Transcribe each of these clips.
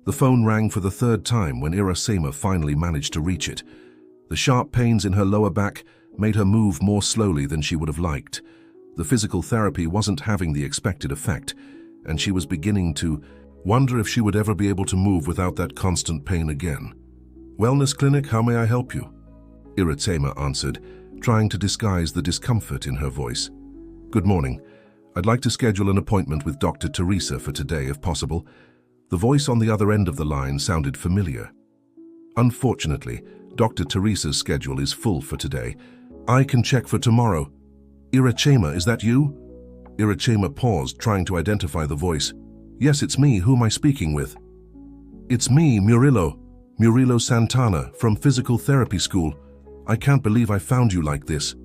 The phone rang for the third time when Irasema finally managed to reach it. The sharp pains in her lower back made her move more slowly than she would have liked. The physical therapy wasn't having the expected effect, and she was beginning to wonder if she would ever be able to move without that constant pain again. "Wellness clinic, how may I help you?" Irasema answered, trying to disguise the discomfort in her voice. "Good morning. I'd like to schedule an appointment with Dr. Teresa for today, if possible." The voice on the other end of the line sounded familiar. "Unfortunately, Dr. Teresa's schedule is full for today. I can check for tomorrow." "Irasema, is that you?" Irasema paused, trying to identify the voice. "Yes, it's me. Who am I speaking with?" "It's me, Murilo Santana, from physical therapy school. I can't believe I found you like this."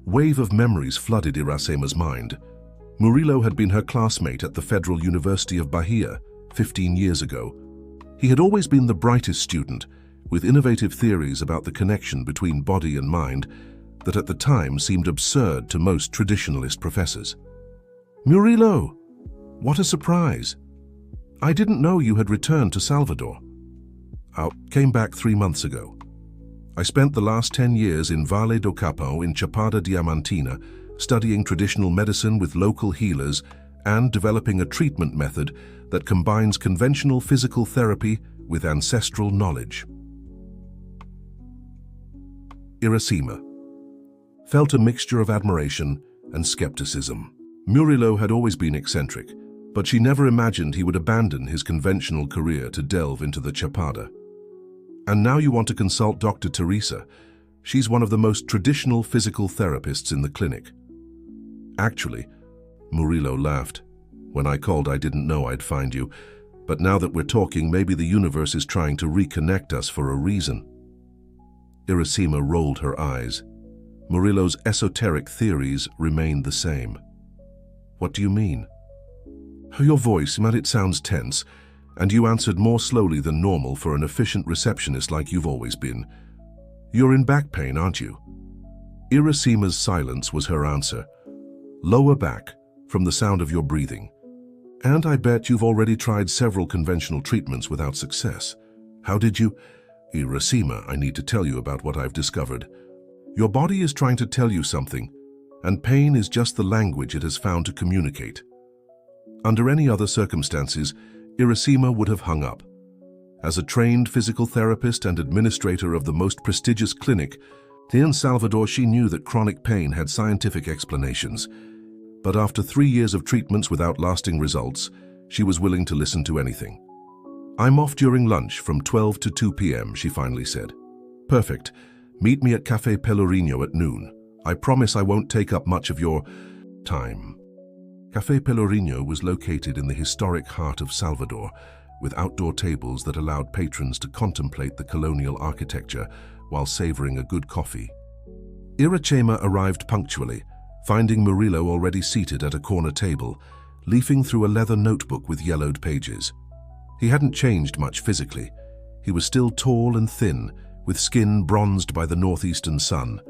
Wave of memories flooded Irasema's mind. Murilo had been her classmate at the Federal University of Bahia 15 years ago. He had always been the brightest student, with innovative theories about the connection between body and mind that at the time seemed absurd to most traditionalist professors. "Murilo! What a surprise! I didn't know you had returned to Salvador." "I came back 3 months ago. I spent the last 10 years in Valle do Capo in Chapada Diamantina, studying traditional medicine with local healers and developing a treatment method that combines conventional physical therapy with ancestral knowledge." Irasema felt a mixture of admiration and skepticism. Murilo had always been eccentric, but she never imagined he would abandon his conventional career to delve into the Chapada. "And now you want to consult Dr. Teresa. She's one of the most traditional physical therapists in the clinic." "Actually," Murilo laughed, "when I called I didn't know I'd find you, but now that we're talking, maybe the universe is trying to reconnect us for a reason." Irasema rolled her eyes. Murilo's esoteric theories remained the same. "What do you mean?" "Your voice, man, it sounds tense, and you answered more slowly than normal for an efficient receptionist like you've always been. You're in back pain, aren't you?" Irasema's silence was her answer. "Lower back, from the sound of your breathing. And I bet you've already tried several conventional treatments without success. How did you—" "Irasema, I need to tell you about what I've discovered. Your body is trying to tell you something, and pain is just the language it has found to communicate." Under any other circumstances, Irasema would have hung up. As a trained physical therapist and administrator of the most prestigious clinic in Salvador, she knew that chronic pain had scientific explanations. But after 3 years of treatments without lasting results, she was willing to listen to anything. "I'm off during lunch from 12 to 2 p.m., she finally said. "Perfect. Meet me at Café Pelourinho at noon. I promise I won't take up much of your time." Café Pelourinho was located in the historic heart of Salvador, with outdoor tables that allowed patrons to contemplate the colonial architecture while savoring a good coffee. Irasema arrived punctually, finding Murilo already seated at a corner table, leafing through a leather notebook with yellowed pages. He hadn't changed much physically. He was still tall and thin, with skin bronzed by the northeastern sun.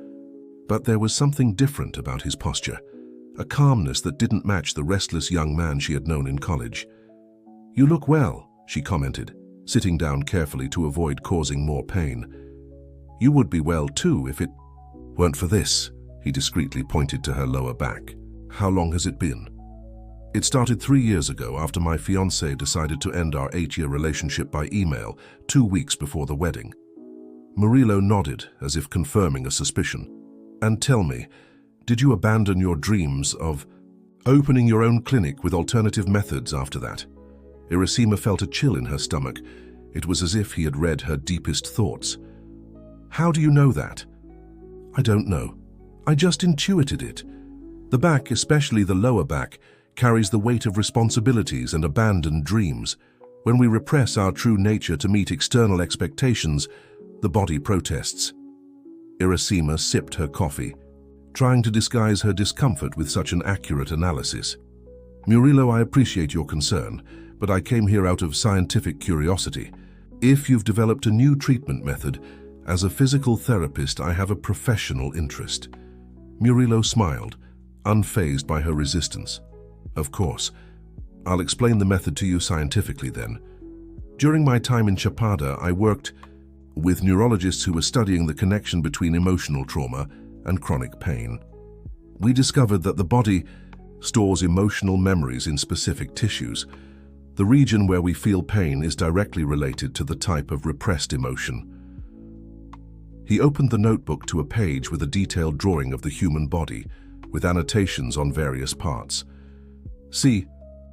But there was something different about his posture, a calmness that didn't match the restless young man she had known in college. "You look well," she commented, sitting down carefully to avoid causing more pain. "You would be well too if it weren't for this," he discreetly pointed to her lower back. "How long has it been?" "It started 3 years ago after my fiancé decided to end our 8-year relationship by email 2 weeks before the wedding." Murilo nodded, as if confirming a suspicion. "And tell me, did you abandon your dreams of opening your own clinic with alternative methods after that?" Irasema felt a chill in her stomach. It was as if he had read her deepest thoughts. "How do you know that?" "I don't know. I just intuited it. The back, especially the lower back, carries the weight of responsibilities and abandoned dreams. When we repress our true nature to meet external expectations, the body protests." Irasema sipped her coffee, trying to disguise her discomfort with such an accurate analysis. "Murilo, I appreciate your concern, but I came here out of scientific curiosity. If you've developed a new treatment method, as a physical therapist, I have a professional interest." Murilo smiled, unfazed by her resistance. "Of course. I'll explain the method to you scientifically then. During my time in Chapada, I worked with neurologists who were studying the connection between emotional trauma and chronic pain. We discovered that the body stores emotional memories in specific tissues. The region where we feel pain is directly related to the type of repressed emotion. He opened the notebook to a page with a detailed drawing of the human body, with annotations on various parts. See,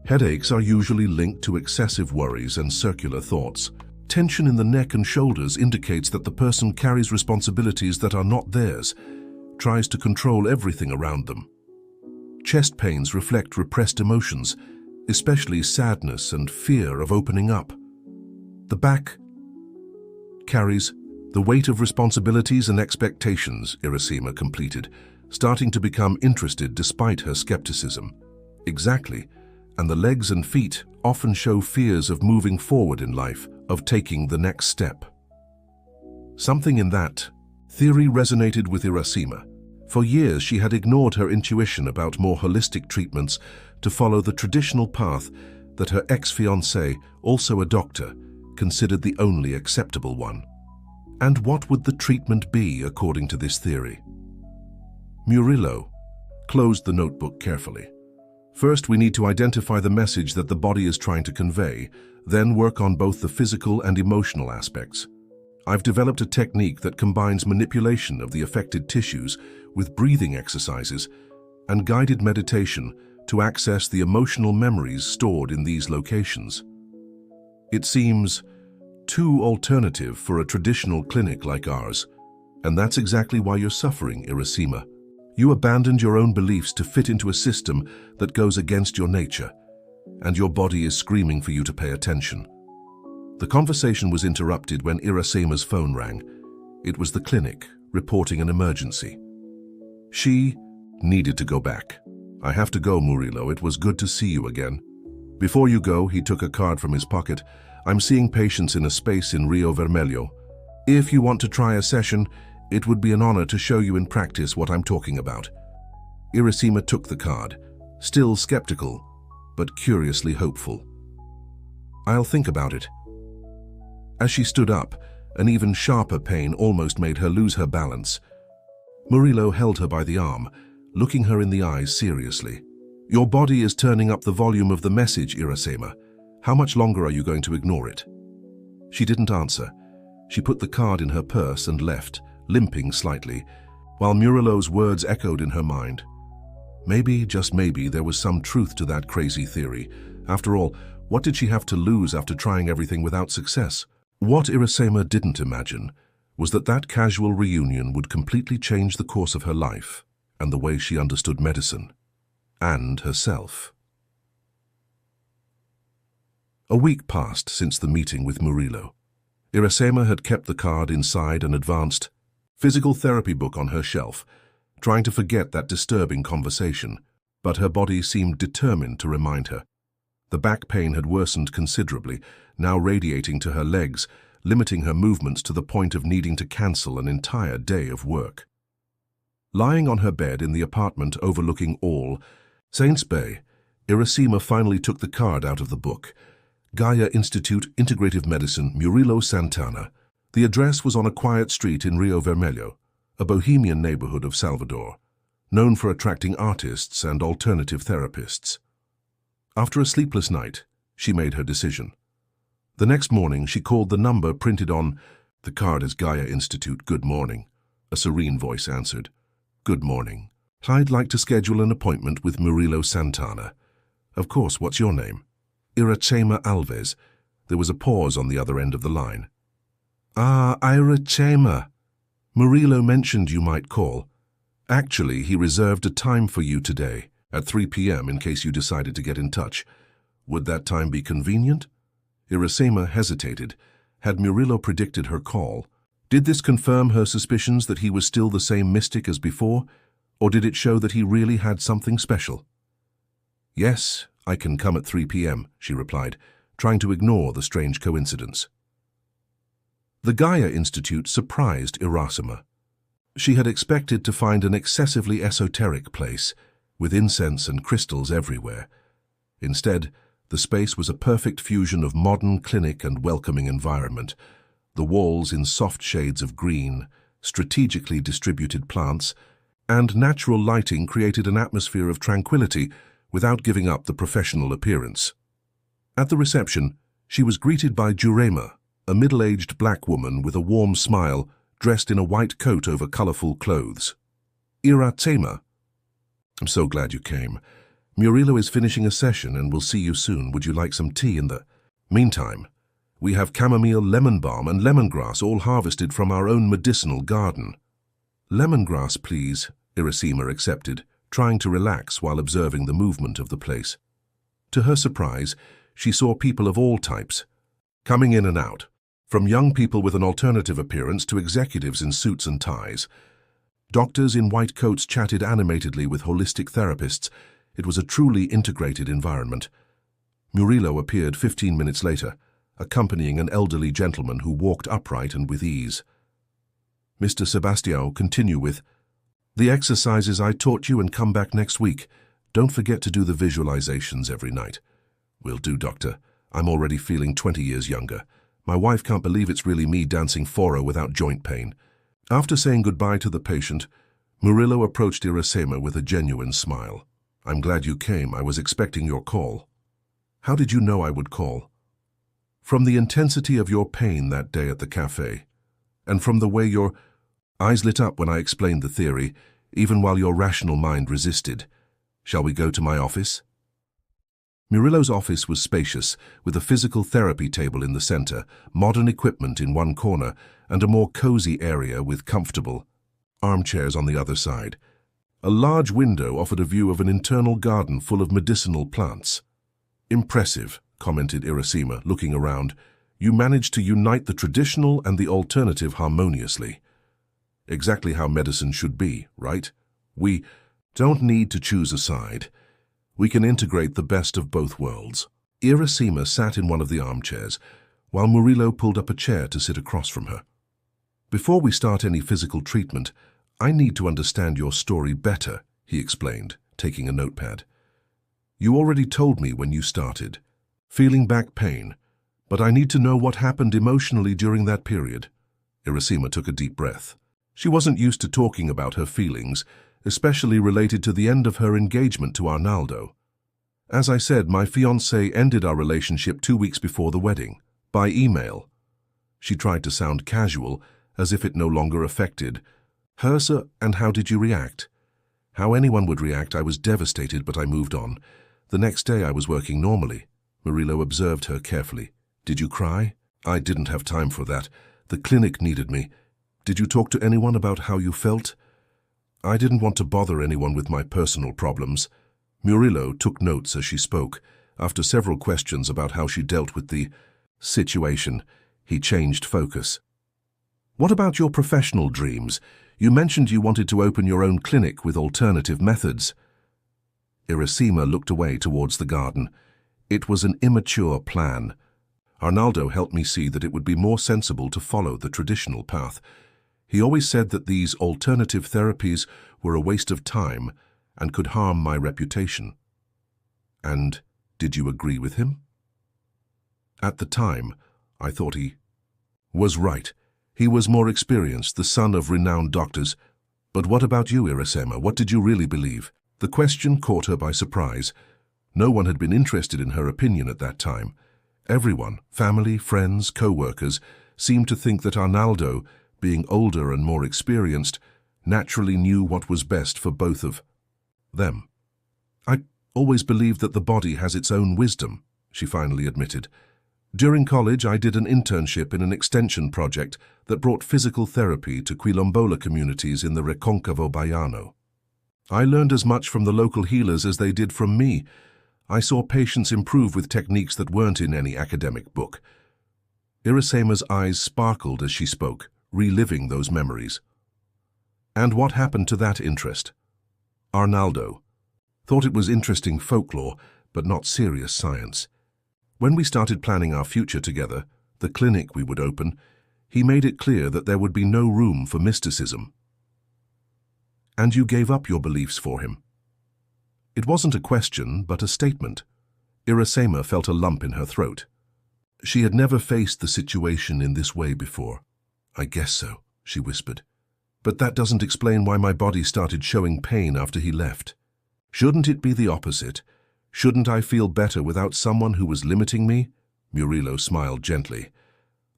headaches are usually linked to excessive worries and circular thoughts. Tension in the neck and shoulders indicates that the person carries responsibilities that are not theirs, tries to control everything around them. Chest pains reflect repressed emotions, especially sadness and fear of opening up. The back carries the weight of responsibilities and expectations, Irasima completed, starting to become interested despite her skepticism. Exactly, and the legs and feet often show fears of moving forward in life, of taking the next step. Something in that theory resonated with Irasima. For years, she had ignored her intuition about more holistic treatments to follow the traditional path that her ex-fiancé, also a doctor, considered the only acceptable one. And what would the treatment be according to this theory? Murillo closed the notebook carefully. First, we need to identify the message that the body is trying to convey, then work on both the physical and emotional aspects. I've developed a technique that combines manipulation of the affected tissues with breathing exercises and guided meditation to access the emotional memories stored in these locations. It seems too alternative for a traditional clinic like ours, and that's exactly why you're suffering, Irasima. You abandoned your own beliefs to fit into a system that goes against your nature, and your body is screaming for you to pay attention. The conversation was interrupted when Irasima's phone rang. It was the clinic, reporting an emergency. She needed to go back. I have to go, Murillo. It was good to see you again. Before you go, he took a card from his pocket. I'm seeing patients in a space in Rio Vermelho. If you want to try a session, it would be an honor to show you in practice what I'm talking about. Irasima took the card, still skeptical, but curiously hopeful. I'll think about it. As she stood up, an even sharper pain almost made her lose her balance. Murillo held her by the arm, looking her in the eyes seriously. Your body is turning up the volume of the message, Irasima. How much longer are you going to ignore it? She didn't answer. She put the card in her purse and left, limping slightly, while Murillo's words echoed in her mind. Maybe, just maybe, there was some truth to that crazy theory. After all, what did she have to lose after trying everything without success? What Irasima didn't imagine was that that casual reunion would completely change the course of her life and the way she understood medicine and herself. A week passed since the meeting with Murillo. Irasima had kept the card inside an advanced physical therapy book on her shelf, trying to forget that disturbing conversation, but her body seemed determined to remind her. The back pain had worsened considerably, now radiating to her legs, limiting her movements to the point of needing to cancel an entire day of work. Lying on her bed in the apartment overlooking all Saints Bay, Irasima finally took the card out of the book. Gaia Institute Integrative Medicine, Murillo Santana. The address was on a quiet street in Rio Vermelho, a bohemian neighborhood of Salvador, known for attracting artists and alternative therapists. After a sleepless night, she made her decision. The next morning, she called the number printed on the card as Gaia Institute. Good morning. A serene voice answered. Good morning. I'd like to schedule an appointment with Murillo Santana. Of course, what's your name? Irasima Alves. There was a pause on the other end of the line. Ah, Irasima. Murillo mentioned you might call. Actually, he reserved a time for you today, at 3 p.m. in case you decided to get in touch. Would that time be convenient? Irasima hesitated. Had Murillo predicted her call? Did this confirm her suspicions that he was still the same mystic as before, or did it show that he really had something special? Yes, I can come at 3 p.m., she replied, trying to ignore the strange coincidence. The Gaia Institute surprised Irasima. She had expected to find an excessively esoteric place, with incense and crystals everywhere. Instead, The space was a perfect fusion of modern clinic and welcoming environment. The walls in soft shades of green, strategically distributed plants, and natural lighting created an atmosphere of tranquility without giving up the professional appearance. At the reception, she was greeted by Jurema, a middle-aged black woman with a warm smile, dressed in a white coat over colorful clothes. Iracema. I'm so glad you came. Murilo is finishing a session and will see you soon. Would you like some tea in the meantime? We have chamomile, lemon balm, and lemongrass all harvested from our own medicinal garden. Lemongrass, please, Iracema accepted, trying to relax while observing the movement of the place. To her surprise, she saw people of all types, coming in and out, from young people with an alternative appearance to executives in suits and ties. Doctors in white coats chatted animatedly with holistic therapists. It was a truly integrated environment. Murilo appeared 15 minutes later, accompanying an elderly gentleman who walked upright and with ease. Mr. Sebastião, continue with, "The exercises I taught you and come back next week. Don't forget to do the visualizations every night." "Will do, doctor. I'm already feeling 20 years younger. My wife can't believe it's really me dancing foro without joint pain." After saying goodbye to the patient, Murilo approached Iracema with a genuine smile. "I'm glad you came. I was expecting your call." "How did you know I would call?" "From the intensity of your pain that day at the cafe, and from the way your eyes lit up when I explained the theory, even while your rational mind resisted. Shall we go to my office?" Murilo's office was spacious, with a physical therapy table in the center, modern equipment in one corner, and a more cozy area with comfortable armchairs on the other side. A large window offered a view of an internal garden full of medicinal plants. "Impressive," commented Iracema, looking around. "You managed to unite the traditional and the alternative harmoniously. Exactly how medicine should be, right? We don't need to choose a side. We can integrate the best of both worlds." Iracema sat in one of the armchairs, while Murilo pulled up a chair to sit across from her. "Before we start any physical treatment, I need to understand your story better," he explained, taking a notepad. "You already told me when you started, feeling back pain, but I need to know what happened emotionally during that period." Iracema took a deep breath. She wasn't used to talking about her feelings, especially related to the end of her engagement to Arnaldo. "As I said, my fiancé ended our relationship 2 weeks before the wedding, by email." She tried to sound casual, as if it no longer affected her. "Sir, and how did you react?" "How anyone would react, I was devastated, but I moved on. The next day I was working normally." Murilo observed her carefully. "Did you cry?" "I didn't have time for that. The clinic needed me." "Did you talk to anyone about how you felt?" "I didn't want to bother anyone with my personal problems." Murilo took notes as she spoke. After several questions about how she dealt with the situation, he changed focus. "What about your professional dreams? You mentioned you wanted to open your own clinic with alternative methods." Iracema looked away towards the garden. "It was an immature plan. Arnaldo helped me see that it would be more sensible to follow the traditional path. He always said that these alternative therapies were a waste of time and could harm my reputation." "And did you agree with him?" "At the time, I thought he was right. He was more experienced, the son of renowned doctors. But what about you, Iracema? What did you really believe?" The question caught her by surprise. No one had been interested in her opinion at that time. Everyone, family, friends, co-workers, seemed to think that Arnaldo, being older and more experienced, naturally knew what was best for both of them. "I always believed that the body has its own wisdom," she finally admitted. "During college, I did an internship in an extension project that brought physical therapy to Quilombola communities in the Reconcavo Baiano. I learned as much from the local healers as they did from me. I saw patients improve with techniques that weren't in any academic book." Iracema's eyes sparkled as she spoke, reliving those memories. "And what happened to that interest?" "Arnaldo thought it was interesting folklore, but not serious science. When we started planning our future together, the clinic we would open, he made it clear that there would be no room for mysticism." "And you gave up your beliefs for him?" "It wasn't a question, but a statement. Irasema felt a lump in her throat. She had never faced the situation in this way before. "I guess so," she whispered. "But that doesn't explain why my body started showing pain after he left. Shouldn't it be the opposite? Shouldn't I feel better without someone who was limiting me?" Murilo smiled gently.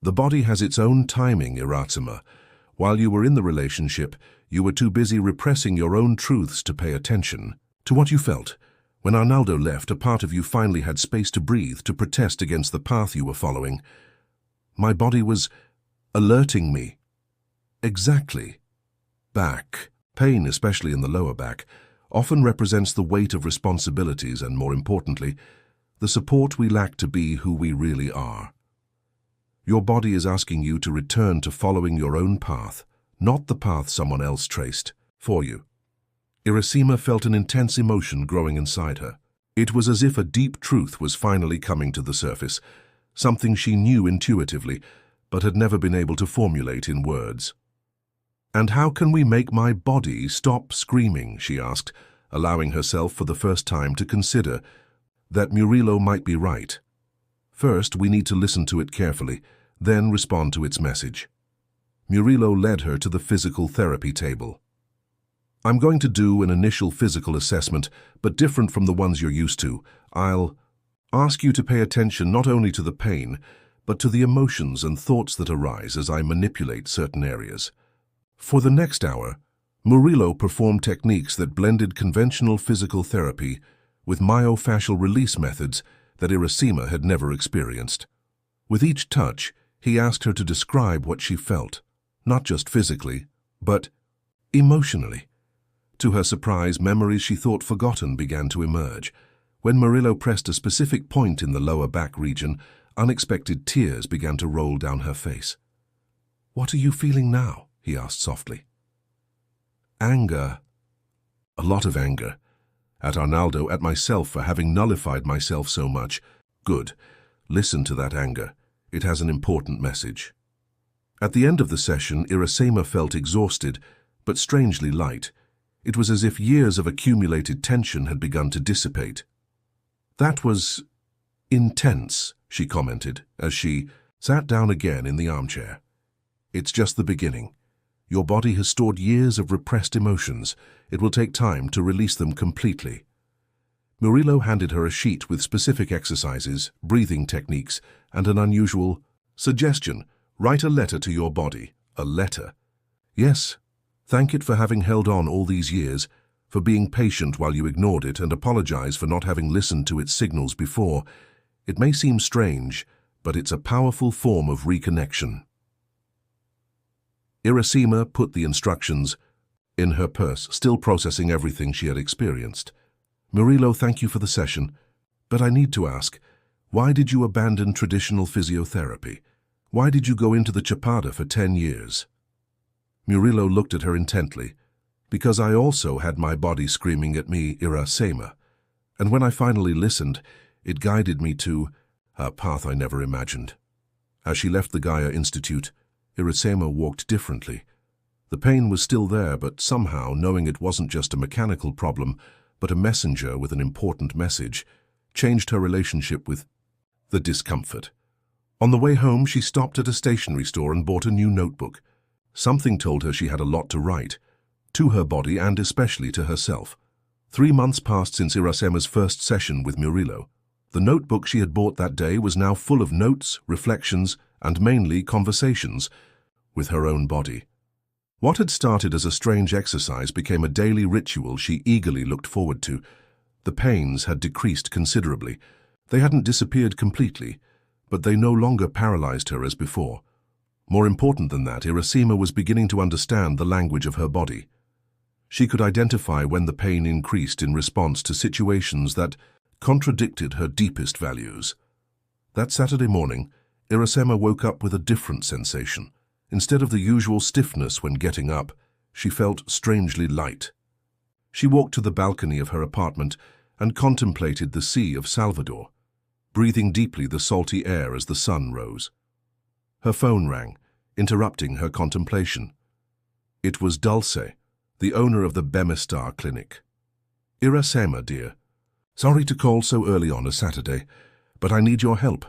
"The body has its own timing, Irasema. While you were in the relationship, you were too busy repressing your own truths to pay attention to what you felt. When Arnaldo left, a part of you finally had space to breathe, to protest against the path you were following. My body was alerting me." "Exactly. Back, pain, especially in the lower back, often represents the weight of responsibilities and, more importantly, the support we lack to be who we really are. Your body is asking you to return to following your own path, not the path someone else traced for you." Irasema felt an intense emotion growing inside her. It was as if a deep truth was finally coming to the surface, something she knew intuitively, but had never been able to formulate in words. "And how can we make my body stop screaming?" she asked, allowing herself for the first time to consider that Murilo might be right. "First, we need to listen to it carefully, then respond to its message." Murilo led her to the physical therapy table. "I'm going to do an initial physical assessment, but different from the ones you're used to. I'll ask you to pay attention not only to the pain, but to the emotions and thoughts that arise as I manipulate certain areas." For the next hour, Murilo performed techniques that blended conventional physical therapy with myofascial release methods that Irasema had never experienced. With each touch, he asked her to describe what she felt, not just physically, but emotionally. To her surprise, memories she thought forgotten began to emerge. When Murilo pressed a specific point in the lower back region, unexpected tears began to roll down her face. "What are you feeling now?" he asked softly. "Anger. A lot of anger. At Arnaldo, at myself for having nullified myself so much." "Good. Listen to that anger. It has an important message." At the end of the session, Irasema felt exhausted, but strangely light. It was as if years of accumulated tension had begun to dissipate. "That was intense," she commented, as she sat down again in the armchair. "It's just the beginning. Your body has stored years of repressed emotions. It will take time to release them completely." Murilo handed her a sheet with specific exercises, breathing techniques, and an unusual suggestion. "Write a letter to your body." "A letter?" "Yes. Thank it for having held on all these years, for being patient while you ignored it, and apologize for not having listened to its signals before. It may seem strange, but it's a powerful form of reconnection." Irasema put the instructions in her purse, still processing everything she had experienced. "Murilo, thank you for the session, but I need to ask, why did you abandon traditional physiotherapy? Why did you go into the Chapada for 10 years? Murilo looked at her intently. "Because I also had my body screaming at me, Irasema. And when I finally listened, it guided me to a path I never imagined." As she left the Gaia Institute, Irasema walked differently. The pain was still there, but somehow, knowing it wasn't just a mechanical problem, but a messenger with an important message, changed her relationship with the discomfort. On the way home, she stopped at a stationery store and bought a new notebook. Something told her she had a lot to write, to her body and especially to herself. 3 months passed since Irasema's first session with Murilo. The notebook she had bought that day was now full of notes, reflections, and mainly conversations with her own body. What had started as a strange exercise became a daily ritual she eagerly looked forward to. The pains had decreased considerably. They hadn't disappeared completely, but they no longer paralyzed her as before. More important than that, Irasema was beginning to understand the language of her body. She could identify when the pain increased in response to situations that contradicted her deepest values. That Saturday morning, Irasema woke up with a different sensation. Instead of the usual stiffness when getting up, she felt strangely light. She walked to the balcony of her apartment and contemplated the Sea of Salvador, breathing deeply the salty air as the sun rose. Her phone rang, interrupting her contemplation. It was Dulce, the owner of the Bemestar Clinic. "Irasema, dear, Sorry to call so early on a Saturday, but I need your help.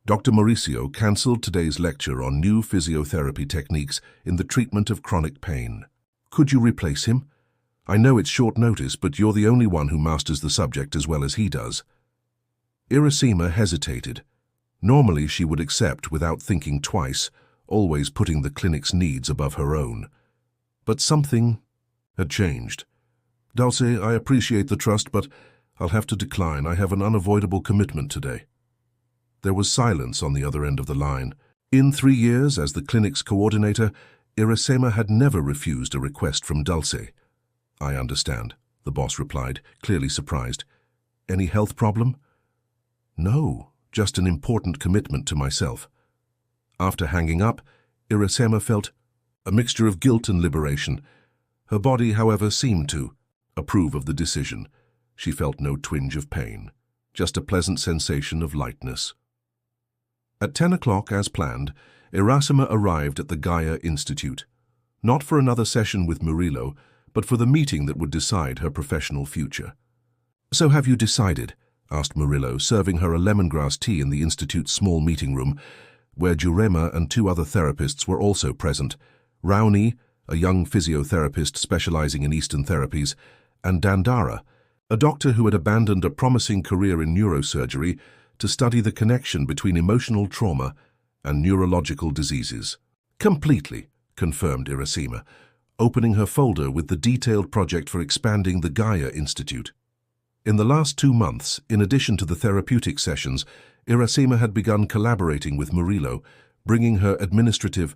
Dr. Mauricio cancelled today's lecture on new physiotherapy techniques in the treatment of chronic pain. Could you replace him? I know it's short notice, but you're the only one who masters the subject as well as he does. Irasima hesitated. Normally she would accept without thinking twice, always putting the clinic's needs above her own. But something had changed. Dulce, I appreciate the trust, but I'll have to decline. I have an unavoidable commitment today. There was silence on the other end of the line. In 3 years as the clinic's coordinator, Irasima had never refused a request from Dulce. I understand, the boss replied, clearly surprised. Any health problem? No, just an important commitment to myself. After hanging up, Irasima felt a mixture of guilt and liberation. Her body, however, seemed to approve of the decision. She felt no twinge of pain, just a pleasant sensation of lightness. At 10 o'clock, as planned, Irasima arrived at the Gaia Institute, not for another session with Murilo, but for the meeting that would decide her professional future. So have you decided? Asked Murilo, serving her a lemongrass tea in the Institute's small meeting room, where Jurema and 2 other therapists were also present, Raoni, a young physiotherapist specializing in Eastern therapies, and Dandara, a doctor who had abandoned a promising career in neurosurgery to study the connection between emotional trauma and neurological diseases. Completely, confirmed Irasima, opening her folder with the detailed project for expanding the Gaia Institute. In the last 2 months, in addition to the therapeutic sessions, Irasima had begun collaborating with Murilo, bringing her administrative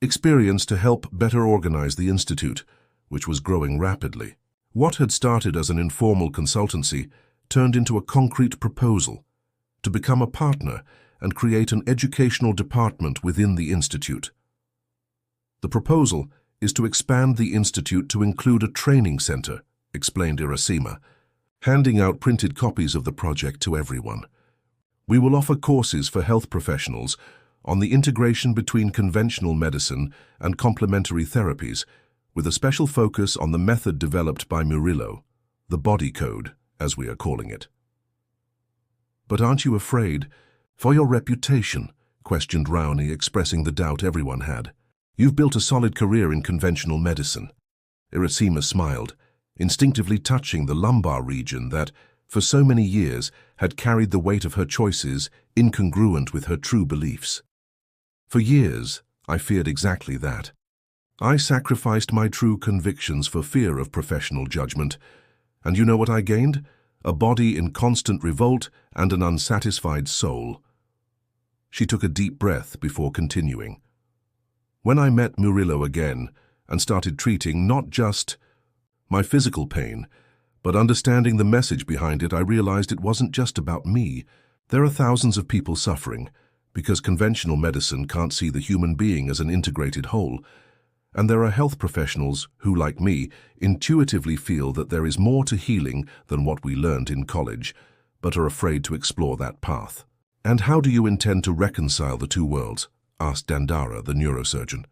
experience to help better organize the institute, which was growing rapidly. What had started as an informal consultancy turned into a concrete proposal to become a partner and create an educational department within the institute. The proposal is to expand the institute to include a training center, explained Irasima, handing out printed copies of the project to everyone. We will offer courses for health professionals on the integration between conventional medicine and complementary therapies, with a special focus on the method developed by Murilo, the body code, as we are calling it. But aren't you afraid for your reputation? Questioned Raoni, expressing the doubt everyone had. You've built a solid career in conventional medicine. Irasima smiled, instinctively touching the lumbar region that, for so many years, had carried the weight of her choices incongruent with her true beliefs. For years, I feared exactly that. I sacrificed my true convictions for fear of professional judgment, and you know what I gained? A body in constant revolt and an unsatisfied soul. She took a deep breath before continuing. When I met Murilo again and started treating not just my physical pain, but understanding the message behind it, I realized it wasn't just about me. There are thousands of people suffering because conventional medicine can't see the human being as an integrated whole. And there are health professionals who, like me, intuitively feel that there is more to healing than what we learned in college, but are afraid to explore that path. And how do you intend to reconcile the 2 worlds? Asked Dandara, the neurosurgeon.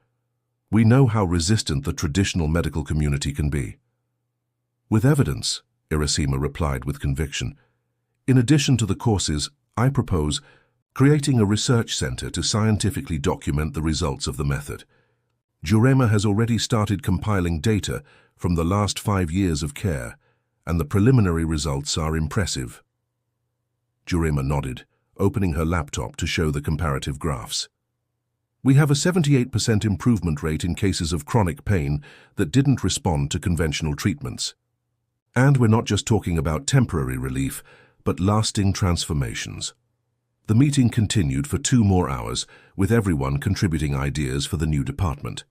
We know how resistant the traditional medical community can be. With evidence, Irasima replied with conviction. In addition to the courses, I propose creating a research center to scientifically document the results of the method. Jurema has already started compiling data from the last 5 years of care, and the preliminary results are impressive. Jurema nodded, opening her laptop to show the comparative graphs. We have a 78% improvement rate in cases of chronic pain that didn't respond to conventional treatments. And we're not just talking about temporary relief, but lasting transformations. The meeting continued for 2 more hours, with everyone contributing ideas for the new department.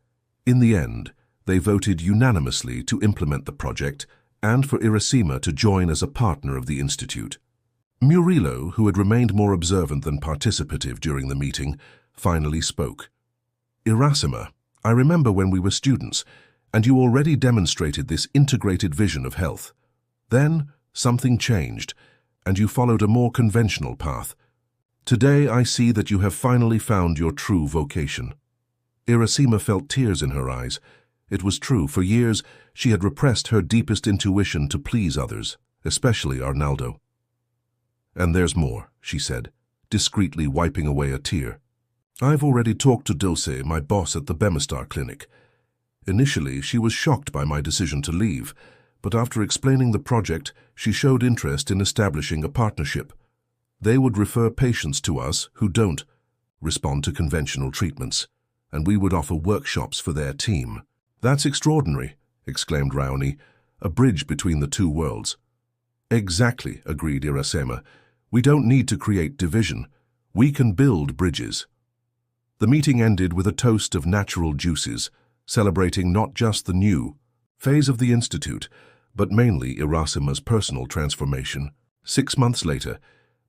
In the end, they voted unanimously to implement the project and for Irasima to join as a partner of the institute. Murilo, who had remained more observant than participative during the meeting, finally spoke. Irasima, I remember when we were students, and you already demonstrated this integrated vision of health. Then, something changed, and you followed a more conventional path. Today, I see that you have finally found your true vocation. Irasima felt tears in her eyes. It was true, for years she had repressed her deepest intuition to please others, especially Arnaldo. And there's more, she said, discreetly wiping away a tear. I've already talked to Dulce, my boss at the Bemistar clinic. Initially, she was shocked by my decision to leave, but after explaining the project, she showed interest in establishing a partnership. They would refer patients to us who don't respond to conventional treatments, and we would offer workshops for their team. That's extraordinary, exclaimed Raoni, a bridge between the two worlds. Exactly, agreed Irasema. We don't need to create division. We can build bridges. The meeting ended with a toast of natural juices, celebrating not just the new phase of the Institute, but mainly Irasema's personal transformation. 6 months later,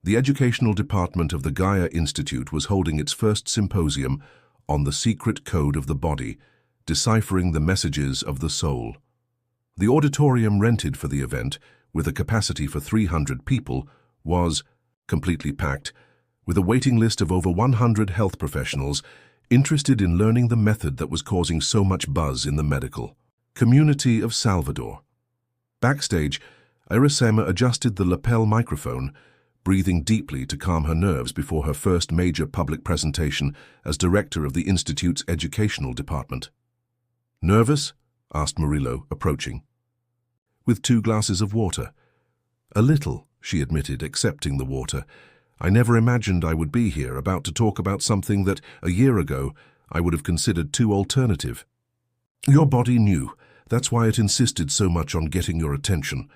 the educational department of the Gaia Institute was holding its first symposium on the secret code of the body, deciphering the messages of the soul. The auditorium rented for the event, with a capacity for 300 people, was completely packed, with a waiting list of over 100 health professionals interested in learning the method that was causing so much buzz in the medical community of Salvador. Backstage, Irasema adjusted the lapel microphone, breathing deeply to calm her nerves before her first major public presentation as director of the Institute's educational department. Nervous? Asked Murillo, approaching. With 2 glasses of water. A little, she admitted, accepting the water. I never imagined I would be here, about to talk about something that, a year ago, I would have considered too alternative. Your body knew. That's why it insisted so much on getting your attention.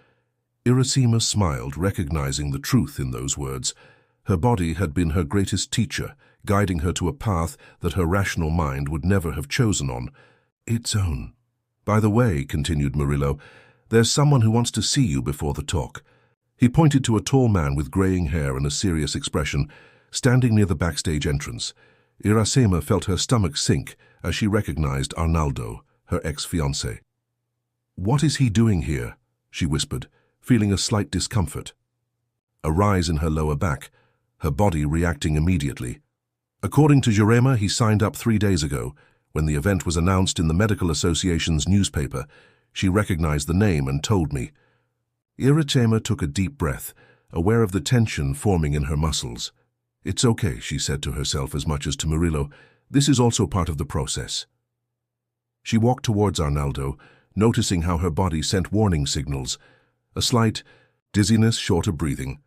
Irasema smiled, recognizing the truth in those words. Her body had been her greatest teacher, guiding her to a path that her rational mind would never have chosen on. Its own. By the way, continued Murillo, there's someone who wants to see you before the talk. He pointed to a tall man with graying hair and a serious expression, standing near the backstage entrance. Irasema felt her stomach sink as she recognized Arnaldo, her ex-fiancé. What is he doing here? She whispered, feeling a slight discomfort. A rise in her lower back, her body reacting immediately. According to Jurema, he signed up 3 days ago. When the event was announced in the Medical Association's newspaper, she recognized the name and told me. Irasema took a deep breath, aware of the tension forming in her muscles. It's okay, she said to herself as much as to Murillo. This is also part of the process. She walked towards Arnaldo, noticing how her body sent warning signals. A slight dizziness, shorter breathing,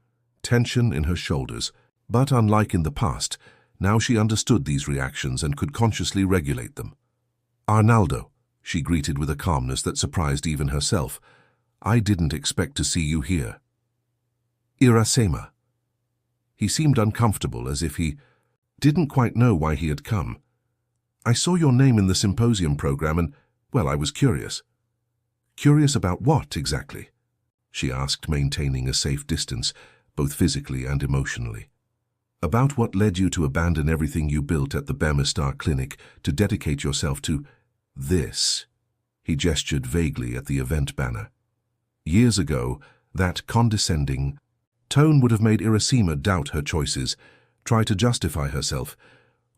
tension in her shoulders. But unlike in the past, now she understood these reactions and could consciously regulate them. Arnaldo, she greeted with a calmness that surprised even herself. I didn't expect to see you here. Irasema. He seemed uncomfortable, as if he didn't quite know why he had come. I saw your name in the symposium program and, well, I was curious. Curious about what, exactly? She asked, maintaining a safe distance, both physically and emotionally. About what led you to abandon everything you built at the Bemistar clinic to dedicate yourself to this. He gestured vaguely at the event banner. Years ago, that condescending tone would have made Irasema doubt her choices, try to justify herself,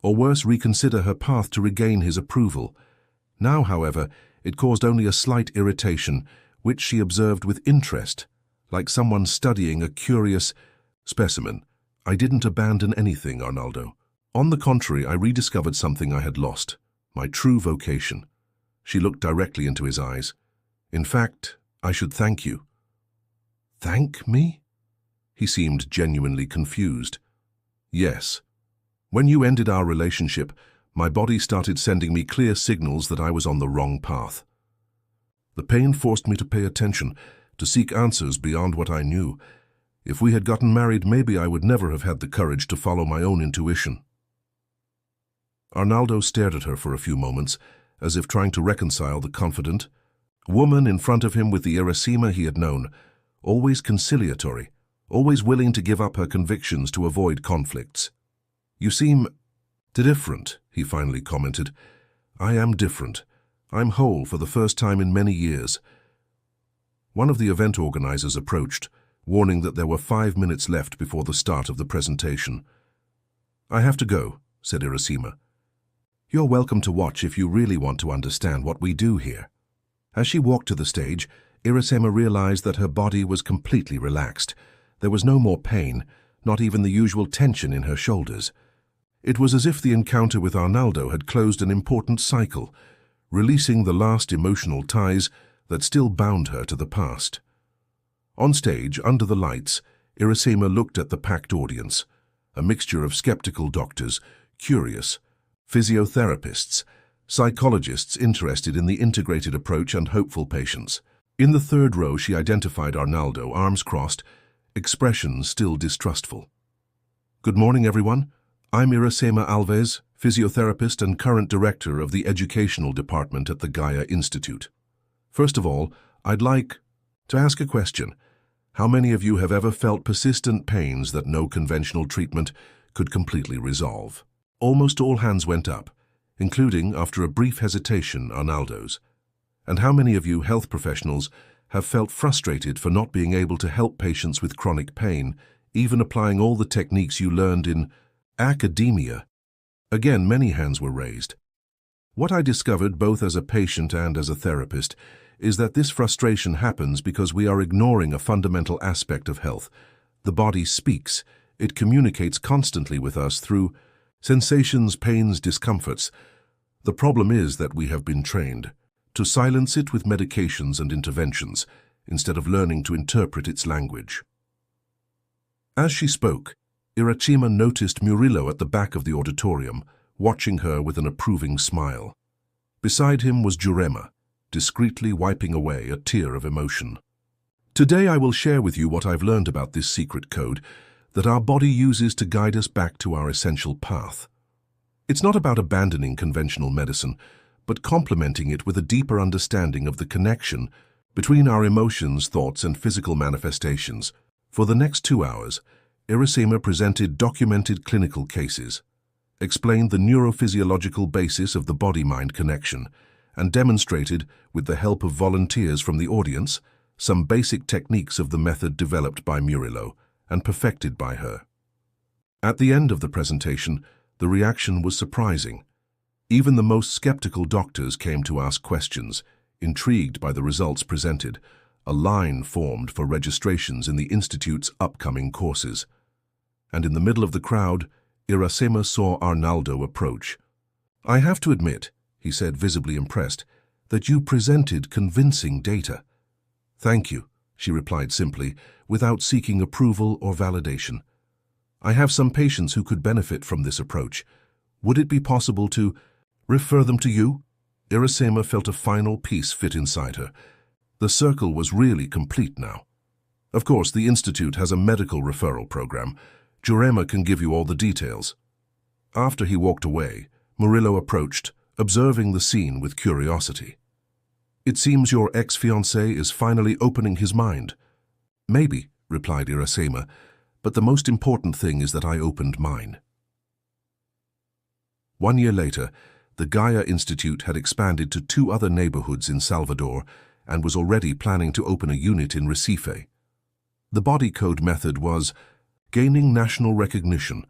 or worse, reconsider her path to regain his approval. Now, however, it caused only a slight irritation, which she observed with interest, like someone studying a curious specimen. I didn't abandon anything, Arnaldo. On the contrary, I rediscovered something I had lost, my true vocation. She looked directly into his eyes. In fact, I should thank you. Thank me? He seemed genuinely confused. Yes. When you ended our relationship, my body started sending me clear signals that I was on the wrong path. The pain forced me to pay attention, to seek answers beyond what I knew. If we had gotten married, maybe I would never have had the courage to follow my own intuition. Arnaldo stared at her for a few moments, as if trying to reconcile the confident woman in front of him with the Irasema he had known, always conciliatory, always willing to give up her convictions to avoid conflicts. You seem different, he finally commented. I am different. I'm whole for the first time in many years. One of the event organizers approached, warning that there were 5 minutes left before the start of the presentation. I have to go, said Irasema. You're welcome to watch if you really want to understand what we do here. As she walked to the stage, Irasema realized that her body was completely relaxed. There was no more pain, not even the usual tension in her shoulders. It was as if the encounter with Arnaldo had closed an important cycle, releasing the last emotional ties that still bound her to the past. On stage, under the lights, Iracema looked at the packed audience, a mixture of skeptical doctors, curious, physiotherapists, psychologists interested in the integrated approach, and hopeful patients. In the third row, she identified Arnaldo, arms crossed, expression still distrustful. "Good morning, everyone. I'm Iracema Alves, physiotherapist and current director of the educational department at the Gaia Institute. First of all, I'd like to ask a question. How many of you have ever felt persistent pains that no conventional treatment could completely resolve?" Almost all hands went up, including, after a brief hesitation, Arnaldo's. "And how many of you health professionals have felt frustrated for not being able to help patients with chronic pain, even applying all the techniques you learned in academia?" Again, many hands were raised. What I discovered, both as a patient and as a therapist, is that this frustration happens because we are ignoring a fundamental aspect of health. The body speaks. It communicates constantly with us through sensations, pains, discomforts. The problem is that we have been trained to silence it with medications and interventions, instead of learning to interpret its language. As she spoke, Iracema noticed Murillo at the back of the auditorium, watching her with an approving smile. Beside him was Jurema, discreetly wiping away a tear of emotion. "Today I will share with you what I've learned about this secret code that our body uses to guide us back to our essential path. It's not about abandoning conventional medicine, but complementing it with a deeper understanding of the connection between our emotions, thoughts, and physical manifestations." For the next 2 hours, Iracema presented documented clinical cases, explained the neurophysiological basis of the body-mind connection, and demonstrated, with the help of volunteers from the audience, some basic techniques of the method developed by Murillo and perfected by her. At the end of the presentation, the reaction was surprising. Even the most skeptical doctors came to ask questions, intrigued by the results presented. A line formed for registrations in the Institute's upcoming courses. And in the middle of the crowd, Iracema saw Arnaldo approach. "I have to admit," he said, visibly impressed, "that you presented convincing data." "Thank you," she replied simply, without seeking approval or validation. "I have some patients who could benefit from this approach. Would it be possible to refer them to you?" Iracema felt a final piece fit inside her. The circle was really complete now. "Of course, the Institute has a medical referral program. Jurema can give you all the details." After he walked away, Murillo approached, observing the scene with curiosity. "It seems your ex-fiancé is finally opening his mind." "Maybe," replied Iracema, "but the most important thing is that I opened mine." 1 year later, the Gaia Institute had expanded to 2 other neighborhoods in Salvador and was already planning to open a unit in Recife. The body code method was gaining national recognition,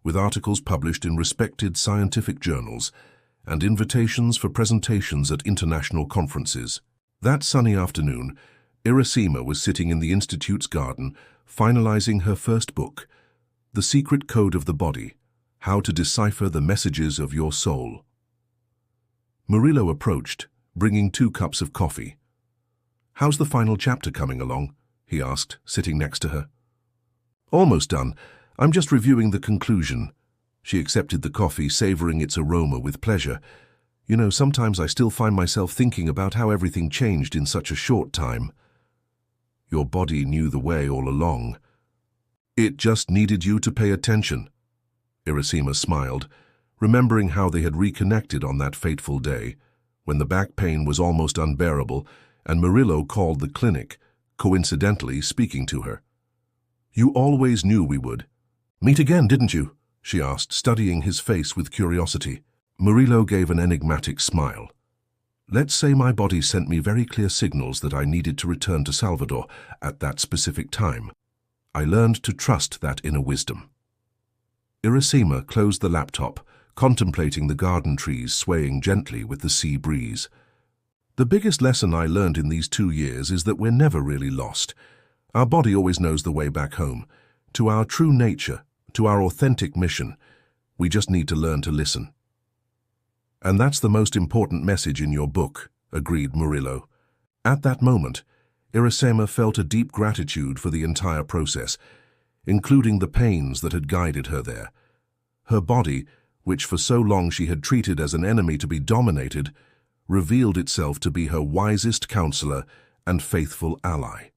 with articles published in respected scientific journals and invitations for presentations at international conferences. That sunny afternoon, Iracema was sitting in the Institute's garden, finalizing her first book, The Secret Code of the Body: How to Decipher the Messages of Your Soul. Murillo approached, bringing 2 cups of coffee. "How's the final chapter coming along?" he asked, sitting next to her. "Almost done. I'm just reviewing the conclusion." She accepted the coffee, savoring its aroma with pleasure. "You know, sometimes I still find myself thinking about how everything changed in such a short time." "Your body knew the way all along. It just needed you to pay attention." Iracema smiled, remembering how they had reconnected on that fateful day, when the back pain was almost unbearable and Murillo called the clinic, coincidentally speaking to her. "You always knew we would meet again, didn't you?" she asked, studying his face with curiosity. Murillo gave an enigmatic smile. "Let's say my body sent me very clear signals that I needed to return to Salvador at that specific time. I learned to trust that inner wisdom." Iracema closed the laptop, contemplating the garden trees swaying gently with the sea breeze. "The biggest lesson I learned in these 2 years is that we're never really lost. Our body always knows the way back home, to our true nature, to our authentic mission. We just need to learn to listen. And that's the most important message in your book, agreed Murillo. At that moment, Irasema felt a deep gratitude for the entire process, including the pains that had guided her there. Her body, which for so long she had treated as an enemy to be dominated, revealed itself to be her wisest counselor and faithful ally.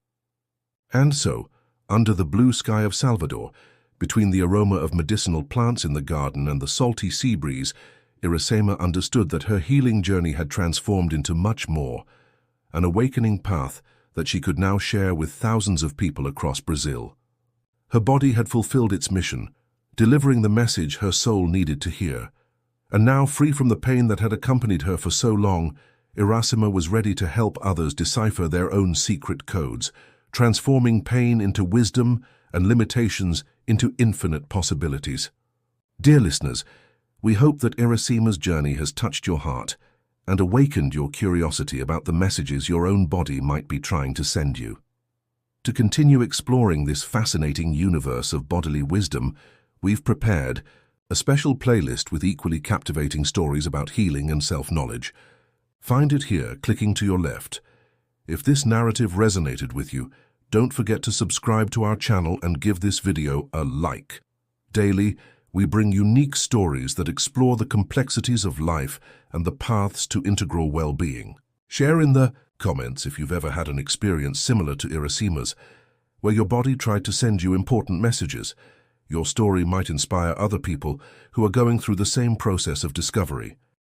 And so, under the blue sky of Salvador, between the aroma of medicinal plants in the garden and the salty sea breeze, Irasema understood that her healing journey had transformed into much more, an awakening path that she could now share with thousands of people across Brazil. Her body had fulfilled its mission, delivering the message her soul needed to hear. And now, free from the pain that had accompanied her for so long, Irasema was ready to help others decipher their own secret codes, transforming pain into wisdom and limitations into infinite possibilities. Dear listeners, we hope that Irasema's journey has touched your heart and awakened your curiosity about the messages your own body might be trying to send you. To continue exploring this fascinating universe of bodily wisdom, we've prepared a special playlist with equally captivating stories about healing and self-knowledge. Find it here, clicking to your left. If this narrative resonated with you, don't forget to subscribe to our channel and give this video a like. Daily, we bring unique stories that explore the complexities of life and the paths to integral well-being. Share in the comments if you've ever had an experience similar to Irasema's, where your body tried to send you important messages. Your story might inspire other people who are going through the same process of discovery.